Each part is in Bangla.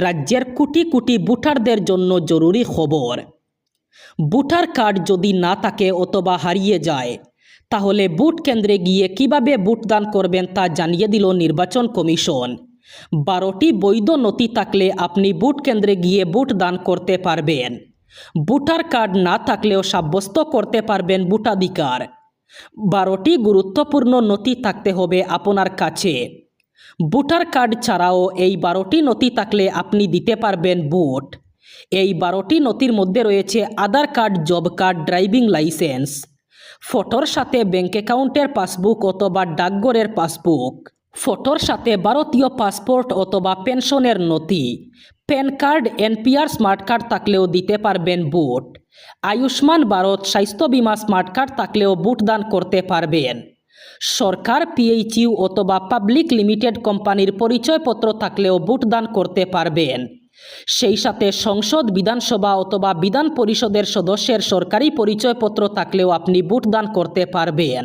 রাজ্যের কোটি কোটি ভোটারদের জন্য জরুরি খবর। ভোটার কার্ড যদি না থাকে অথবা হারিয়ে যায় তাহলে ভোট কেন্দ্রে গিয়ে কিভাবে ভোটদান করবেন তা জানিয়ে দিল নির্বাচন কমিশন। 12টি বৈধ নথি থাকলে আপনি ভোট কেন্দ্রে গিয়ে ভোটদান করতে পারবেন। ভোটার কার্ড না থাকলেও সাব্যস্ত করতে পারবেন ভোটাধিকার। 12টি গুরুত্বপূর্ণ নথি থাকতে হবে আপনার কাছে। ভোটার কার্ড ছাড়াও এই 12টি নথি থাকলে আপনি দিতে পারবেন ভোট। এই 12টি নথির মধ্যে রয়েছে Aadhaar card, job card, driving licence, ফটোর সাথে ব্যাঙ্ক অ্যাকাউন্টের পাসবুক অথবা ডাকঘরের পাসবুক, ফটোর সাথে ভারতীয় পাসপোর্ট অথবা পেনশনের নথি, pan card, NPR smart card থাকলেও দিতে পারবেন ভোট। আয়ুষ্মান ভারত স্বাস্থ্য বিমা স্মার্ট কার্ড থাকলেও ভোটদান করতে পারবেন। সরকার, পিএইচইউ অথবা পাবলিক লিমিটেড কোম্পানির পরিচয়পত্র থাকলেও ভোটদান করতে পারবেন। সেই সাথে সংসদ, বিধানসভা অথবা বিধান পরিষদের সদস্যের সরকারি পরিচয়পত্র থাকলেও আপনি ভোটদান করতে পারবেন।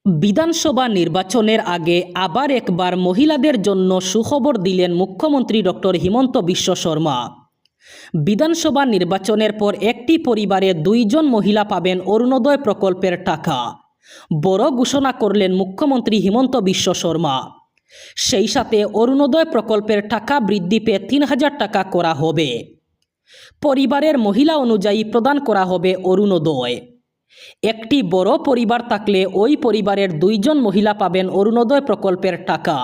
বিধানসভা নির্বাচনের আগে আবার একবার মহিলাদের জন্য সুখবর দিলেন মুখ্যমন্ত্রী ডক্টর হিমন্ত বিশ্ব শর্মা। বিধানসভা নির্বাচনের পর একটি পরিবারে 2 জন মহিলা পাবেন অরুণোদয় প্রকল্পের টাকা। বড় ঘোষণা করলেন মুখ্যমন্ত্রী হিমন্ত বিশ্ব শর্মা। সেই সাথে অরুণোদয় প্রকল্পের টাকা বৃদ্ধি পেয়ে 3000 টাকা করা হবে। পরিবারের মহিলা অনুযায়ী প্রদান করা হবে অরুণোদয়। একটি বড় পরিবার থাকলে ওই পরিবারের 2 জন মহিলা পাবেন অরুণোদয় প্রকল্পের টাকা।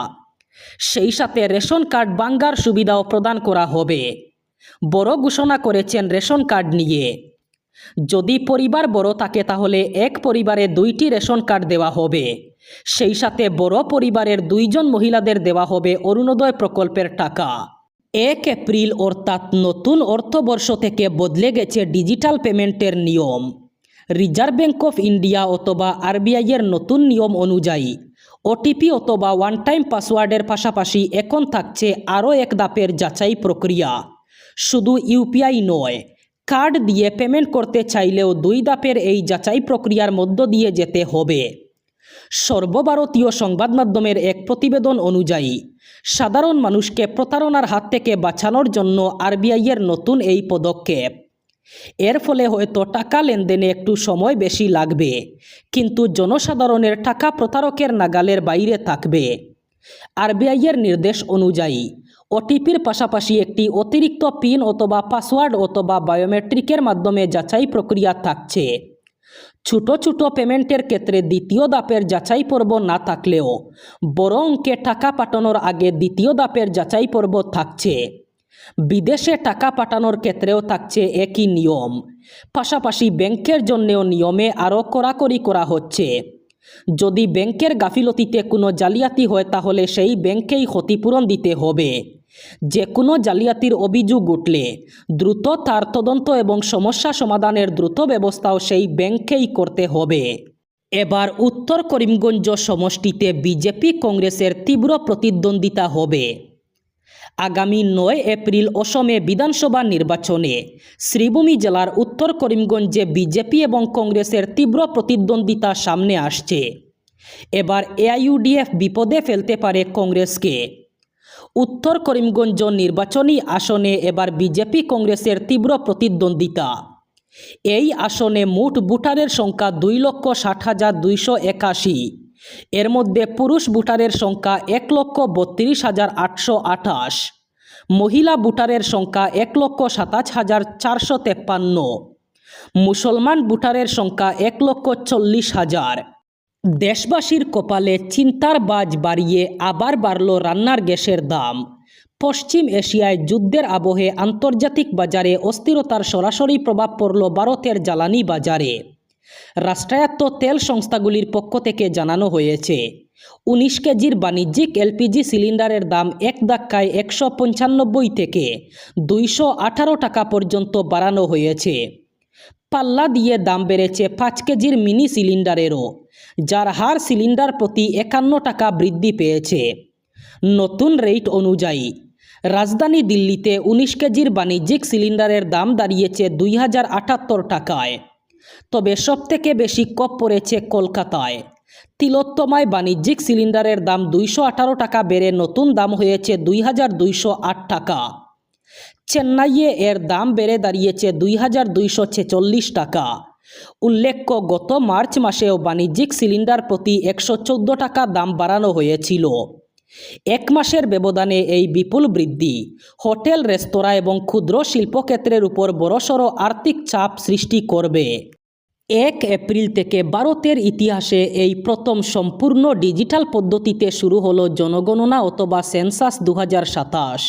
সেই সাথে রেশন কার্ড ভাঙার সুবিধাও প্রদান করা হবে। বড় ঘোষণা করেছেন রেশন কার্ড নিয়ে। যদি পরিবার বড় থাকে তাহলে এক পরিবারে 2টি রেশন কার্ড দেওয়া হবে। সেই সাথে বড় পরিবারের 2 জন মহিলাদের দেওয়া হবে অরুণোদয় প্রকল্পের টাকা। 1 এপ্রিল অর্থাৎ নতুন অর্থবর্ষ থেকে বদলে গেছে ডিজিটাল পেমেন্টের নিয়ম। রিজার্ভ ব্যাঙ্ক অফ ইন্ডিয়া অথবা আরবিআইয়ের নতুন নিয়ম অনুযায়ী ওটিপি অথবা ওয়ান টাইম পাসওয়ার্ডের পাশাপাশি এখন থাকছে আরও এক ধাপের যাচাই প্রক্রিয়া। শুধু ইউপিআই নয়, কার্ড দিয়ে পেমেন্ট করতে চাইলেও 2 ধাপের এই যাচাই প্রক্রিয়ার মধ্য দিয়ে যেতে হবে। সর্বভারতীয় সংবাদ মাধ্যমের এক প্রতিবেদন অনুযায়ী সাধারণ মানুষকে প্রতারণার হাত থেকে বাঁচানোর জন্য আরবিআইয়ের নতুন এই পদক্ষেপ। এর ফলে হয়তো টাকা লেনদেনে একটু সময় বেশি লাগবে, কিন্তু জনসাধারণের টাকা প্রতারকের নাগালের বাইরে থাকবে। আরবিআইয়ের নির্দেশ অনুযায়ী ওটিপির পাশাপাশি একটি অতিরিক্ত পিন অথবা পাসওয়ার্ড অথবা বায়োমেট্রিকের মাধ্যমে যাচাই প্রক্রিয়া থাকছে। ছোট ছোট পেমেন্টের ক্ষেত্রে দ্বিতীয় ধাপের যাচাই পর্ব না থাকলেও বড় অঙ্কে টাকা পাঠানোর আগে দ্বিতীয় ধাপের যাচাই পর্ব থাকছে। বিদেশে টাকা পাঠানোর ক্ষেত্রেও থাকছে একই নিয়ম। পাশাপাশি ব্যাংকের জন্যেও নিয়মে আরও কড়াকড়ি করা হচ্ছে। যদি ব্যাংকের গাফিলতিতে কোনো জালিয়াতি হয় তাহলে সেই ব্যাংকেই ক্ষতিপূরণ দিতে হবে। যে কোনো জালিয়াতির অভিযোগ উঠলে দ্রুত তার তদন্ত এবং সমস্যা সমাধানের দ্রুত ব্যবস্থাও সেই ব্যাংকেই করতে হবে। এবার উত্তর করিমগঞ্জ সমষ্টিতে বিজেপি কংগ্রেসের তীব্র প্রতিদ্বন্দ্বিতা হবে। আগামী 9 এপ্রিল অসমে বিধানসভা নির্বাচনে শ্রীভূমি জেলার উত্তর করিমগঞ্জে বিজেপি এবং কংগ্রেসের তীব্র প্রতিদ্বন্দ্বিতা সামনে আসছে। এবার এআইইউডিএফ বিপদে ফেলতে পারে কংগ্রেসকে। উত্তর করিমগঞ্জ নির্বাচনী আসনে এবার বিজেপি কংগ্রেসের তীব্র প্রতিদ্বন্দ্বিতা। এই আসনে মোট ভোটারের সংখ্যা 2,60,281। এর মধ্যে পুরুষ ভোটারের সংখ্যা 1,32,828, মহিলা ভোটারের সংখ্যা 1,27,453, মুসলমান ভোটারের সংখ্যা 1,40,000। দেশবাসীর কপালে চিন্তার বাজ বাড়িয়ে আবার বাড়ল রান্নার গ্যাসের দাম। পশ্চিম এশিয়ায় যুদ্ধের আবহে আন্তর্জাতিক বাজারে অস্থিরতার সরাসরি প্রভাব পড়ল ভারতের জ্বালানি বাজারে। রাষ্ট্রায়ত্ত তেল সংস্থাগুলির পক্ষ থেকে জানানো হয়েছে 19 কেজির বাণিজ্যিক এলপিজি সিলিন্ডারের দাম এক ধাক্কায় 195 থেকে 218 টাকা পর্যন্ত বাড়ানো হয়েছে। পাল্লা দিয়ে দাম বেড়েছে 5 কেজির মিনি সিলিন্ডারেরও, যার হার সিলিন্ডার প্রতি 51 টাকা বৃদ্ধি পেয়েছে। নতুন রেট অনুযায়ী রাজধানী দিল্লিতে 19 কেজির বাণিজ্যিক সিলিন্ডারের দাম দাঁড়িয়েছে 2078 টাকায়। তবে সবথেকে বেশি কম পড়েছে কলকাতায়। তিলোত্তমায় বাণিজ্যিক সিলিন্ডারের দাম 218 টাকা বেড়ে নতুন দাম হয়েছে 2208 টাকা। চেন্নাইয়ে এর দাম বেড়ে দাঁড়িয়েছে 2,246 টাকা। উল্লেখ্য, গত মার্চ মাসেও বাণিজ্যিক সিলিন্ডার প্রতি 114 টাকা দাম বাড়ানো হয়েছিল। এক মাসের ব্যবধানে এই বিপুল বৃদ্ধি হোটেল, রেস্তোরাঁ এবং ক্ষুদ্র শিল্পক্ষেত্রের উপর বড়সড় আর্থিক চাপ সৃষ্টি করবে। 1 এপ্রিল থেকে ভারতের ইতিহাসে এই প্রথম সম্পূর্ণ ডিজিটাল পদ্ধতিতে শুরু হলো জনগণনা অথবা সেন্সাস 2027।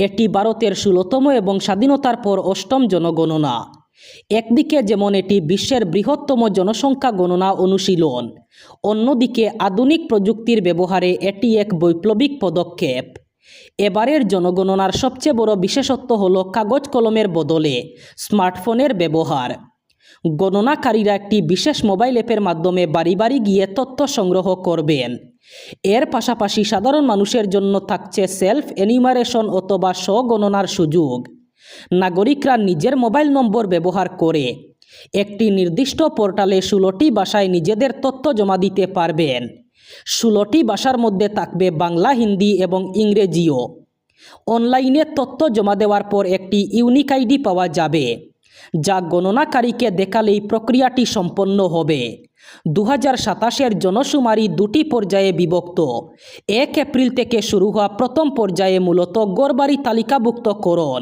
এটি ভারতের 16তম এবং স্বাধীনতার পর 8ম জনগণনা। একদিকে যেমন এটি বিশ্বের বৃহত্তম জনসংখ্যা গণনা অনুশীলন, অন্যদিকে আধুনিক প্রযুক্তির ব্যবহারে এটি এক বৈপ্লবিক পদক্ষেপ। এবারের জনগণনার সবচেয়ে বড় বিশেষত্ব হল কাগজ কলমের বদলে স্মার্টফোনের ব্যবহার। গণনাকারীরা একটি বিশেষ মোবাইল অ্যাপের মাধ্যমে বাড়ি বাড়ি গিয়ে তথ্য সংগ্রহ করবেন। এর পাশাপাশি সাধারণ মানুষের জন্য থাকছে সেলফ এনিউমারেশন অথবা স্বগণনার সুযোগ। নাগরিকরা নিজের মোবাইল নম্বর ব্যবহার করে একটি নির্দিষ্ট পোর্টালে 16টি ভাষায় নিজেদের তথ্য জমা দিতে পারবেন। 16টি ভাষার মধ্যে থাকবে বাংলা, হিন্দি এবং ইংরেজিও। অনলাইনে তথ্য জমা দেওয়ার পর একটি ইউনিক আইডি পাওয়া যাবে, যা গণনাকারীকে দেখালেই প্রক্রিয়াটি সম্পন্ন হবে। 2027-এর জনশুমারি 2টি পর্যায়ে বিভক্ত। 1 এপ্রিল থেকে শুরু হওয়া প্রথম পর্যায়ে মূলত গড়বাড়ি তালিকাভুক্তকরণ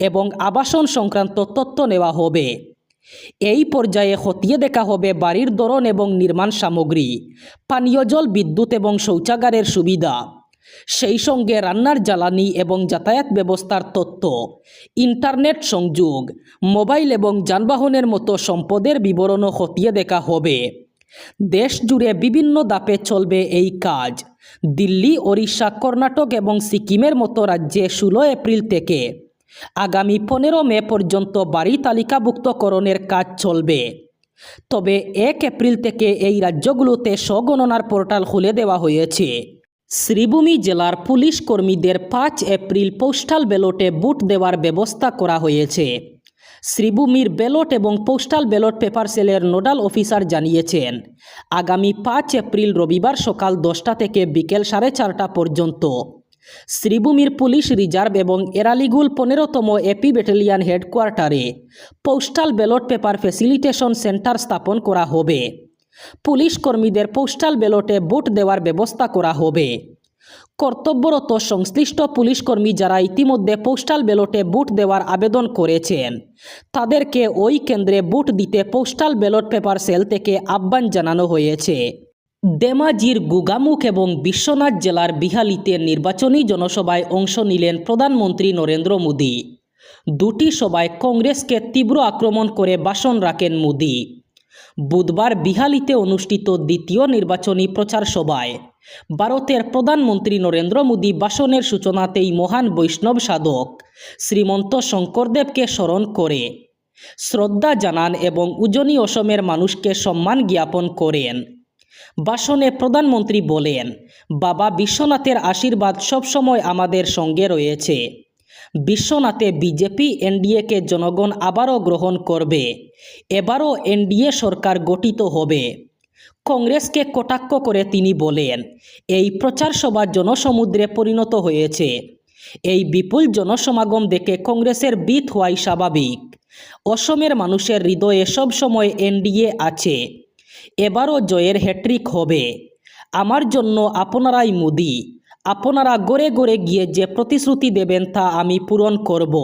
এবং আবাসন সংক্রান্ত তথ্য নেওয়া হবে। এই পর্যায়ে খতিয়ে দেখা হবে বাড়ির ধরন এবং নির্মাণ সামগ্রী, পানীয় জল, বিদ্যুৎ এবং শৌচাগারের সুবিধা, সেই সঙ্গে রান্নার জ্বালানি এবং যাতায়াত ব্যবস্থার তথ্য, ইন্টারনেট সংযোগ, মোবাইল এবং যানবাহনের মতো সম্পদের বিবরণও খতিয়ে দেখা হবে। দেশ জুড়ে বিভিন্ন ধাপে চলবে এই কাজ। দিল্লি, ওড়িশা, কর্ণাটক এবং সিকিমের মতো রাজ্যে 16 এপ্রিল থেকে আগামী 15 মে পর্যন্ত বাড়ি তালিকাভুক্তকরণের কাজ চলবে। তবে 1 এপ্রিল থেকে এই রাজ্যগুলোতে স্বগণনার পোর্টাল খুলে দেওয়া হয়েছে। শ্রীভূমি জেলার পুলিশ কর্মীদের 5 এপ্রিল পোস্টাল ব্যালটে ভোট দেওয়ার ব্যবস্থা করা হয়েছে। শ্রীভূমির ব্যালট এবং পোস্টাল ব্যালট পেপার সেলের নোডাল অফিসার জানিয়েছেন, আগামী 5 এপ্রিল রবিবার সকাল 10টা থেকে বিকেল 4:30 পর্যন্ত শ্রীভূমির পুলিশ রিজার্ভ এবং এরালিগুল 15তম এপি ব্যাটালিয়ন হেডকোয়ার্টারে postal ballot paper facilitation centre স্থাপন করা হবে। পুলিশ কর্মীদের পোস্টাল ব্যালটে ভোট দেওয়ার ব্যবস্থা করা হবে। কর্তব্যরত সংশ্লিষ্ট পুলিশ কর্মী যারা ইতিমধ্যে পোস্টাল ব্যালটে ভোট দেওয়ার আবেদন করেছেন, তাদেরকে ওই কেন্দ্রে ভোট দিতে পোস্টাল ব্যালট পেপার সেল থেকে আহ্বান জানানো হয়েছে। ধেমাজির গোগামুখ এবং বিশ্বনাথ জেলার বিহালিতে নির্বাচনী জনসভায় অংশ নিলেন প্রধানমন্ত্রী নরেন্দ্র মোদী। 2টি সভায় কংগ্রেসকে তীব্র আক্রমণ করে ভাষণ রাখেন মোদী। বুধবার বিহালিতে অনুষ্ঠিত দ্বিতীয় নির্বাচনী প্রচার সভায় ভারতের প্রধানমন্ত্রী নরেন্দ্র মোদী ভাষণের সূচনাতেই মহান বৈষ্ণব সাধক শ্রীমন্ত শঙ্করদেবকে স্মরণ করে শ্রদ্ধা জানান এবং উজনি অসমের মানুষকে সম্মান জ্ঞাপন করেন। ভাষণে প্রধানমন্ত্রী বলেন, বাবা বিশ্বনাথের আশীর্বাদ সবসময় আমাদের সঙ্গে রয়েছে। বিশ্বনাথে বিজেপি এনডিএকে জনগণ আবারও গ্রহণ করবে। এবারও এনডিএ সরকার গঠিত হবে। কংগ্রেসকে কটাক্ষ করে তিনি বলেন, এই প্রচার সভা জনসমুদ্রে পরিণত হয়েছে। এই বিপুল জনসমাগম দেখে কংগ্রেসের ভীত হওয়াই স্বাভাবিক। অসমের মানুষের হৃদয়ে সবসময় এনডিএ আছে। এবারও জয়ের হ্যাট্রিক হবে। আমার জন্য আপনারাই মোদি। আপনারা গড়ে গড়ে গিয়ে যে প্রতিশ্রুতি দেবেন তা আমি পূরণ করব।